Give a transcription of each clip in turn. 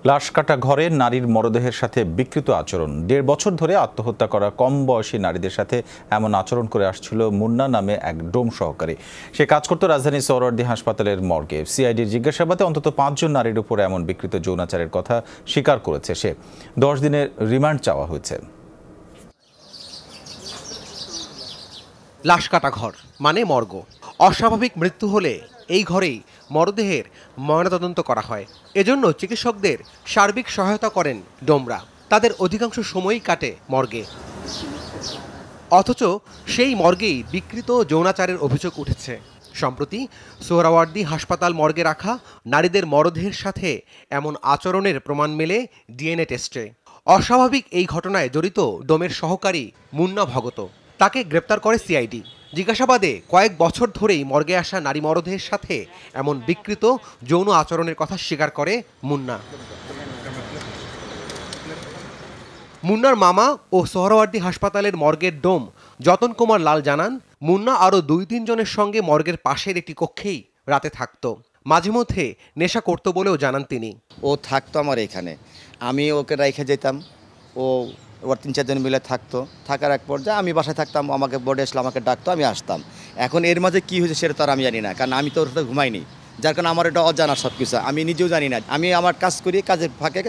লাশ কাটা ঘরে নারীর মরদেহের সাথে বিকৃত আচরণ। ১.৫ বছর ধরে আত্মহত্যা করা কম বয়সী নারীদের সাথে এমন আচরণ করে আসছিল মুন্না নামে এক ডোম সহকারী। সে কাজ করত রাজধানীর সোহরাওয়ার্দী হাসপাতালের মর্গে। সিআইডির জিজ্ঞাসাবাদে অন্তত ৫ জন নারীর উপর এমন বিকৃত যৌনাচারের কথা স্বীকার করেছে সে। ১০ দিনের রিমান্ড চাওয়া হয়েছে। লাশ কাটা ঘর মানে মর্গ। অস্বাভাবিক মৃত্যু হলে এই ঘরেই মরদেহের ময়নাতদন্ত করা হয়। এজন্য চিকিৎসকদের সার্বিক সহায়তা করেন ডোমরা। তাদের অধিকাংশ সময়ই কাটে মর্গে। অথচ সেই মর্গেই বিকৃত যৌনাচারের অভিযোগ উঠেছে। সম্প্রতি সোহরাওয়ার্দী হাসপাতাল মর্গে রাখা নারীদের মরদেহের সাথে এমন আচরণের প্রমাণ মেলে ডিএনএ টেস্টে। অস্বাভাবিক এই ঘটনায় জড়িত ডোমের সহকারী মুন্না ভগত। তাকে গ্রেপ্তার করে সিআইডি। জিজ্ঞাসাবাদে কয়েক বছর ধরেই মর্গে আসা নারী মরদেহের সাথে এমন বিকৃত যৌন আচরণের কথা স্বীকার করে মুন্না। মুন্নার মামা ও সোহরাওয়ার্দী হাসপাতালের মর্গের ডোম যতন কুমার লাল জানান, মুন্না আরও ২-৩ জনের সঙ্গে মর্গের পাশের একটি কক্ষেই রাতে থাকতো। মাঝে মধ্যে নেশা করতো বলেও জানান তিনি। ও থাকতো আমার এখানে, আমি ওকে রেখে যেতাম, ও ওর ৩-৪ জন মিলে থাকতো। থাকার এক পর্যায়ে আমি বাসায় থাকতাম, আমাকে বোর্ডে আসলে আমাকে ডাকতো, আমি আসতাম। এখন এর মাঝে কী হয়েছে সেটা তো আর আমি জানি না, কারণ আমি তো ওর সাথে ঘুমাইনি, যার কারণে আমার এটা অজানা সব কিছু, আমি নিজেও জানি না। আমি আমার কাজ করি, কাজের ফাঁকে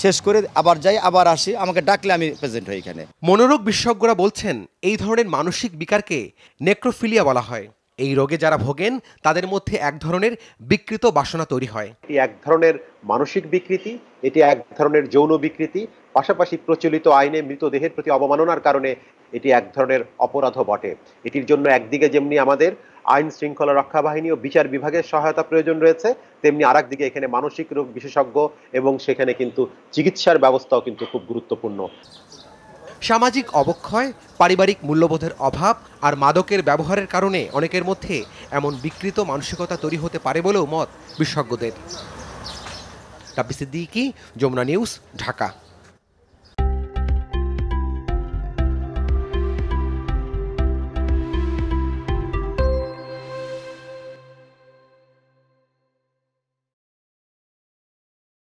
শেষ করে আবার যাই, আবার আসি, আমাকে ডাকলে আমি প্রেজেন্ট হই এখানে। মনোরোগ বিশেষজ্ঞরা বলছেন, এই ধরনের মানসিক বিকারকে নেক্রোফিলিয়া বলা হয়। এই রোগে যারা ভোগেন তাদের মধ্যে এক ধরনের বিকৃত বাসনা তৈরি হয়। এটি এক ধরনের মানসিক বিকৃতি, এটি এক ধরনের যৌন বিকৃতি, পাশাপাশি প্রচলিত আইনে মৃতদেহের প্রতি অবমাননার কারণে এটি এক ধরনের অপরাধও বটে। এটির জন্য একদিকে যেমনি আমাদের আইন শৃঙ্খলা রক্ষা বাহিনী ও বিচার বিভাগের সহায়তা প্রয়োজন রয়েছে, তেমনি আরেক দিকে এখানে মানসিক রোগ বিশেষজ্ঞ এবং সেখানে কিন্তু চিকিৎসার ব্যবস্থাও কিন্তু খুব গুরুত্বপূর্ণ। সামাজিক অবক্ষয়, পারিবারিক মূল্যবোধের অভাব আর মাদকের ব্যবহারের কারণে অনেকের মধ্যে এমন বিকৃত মানসিকতা তৈরি হতে পারে বলেও মত বিশেষজ্ঞদের। রাব্বি সিদ্দিকী, যমুনা নিউজ, ঢাকা।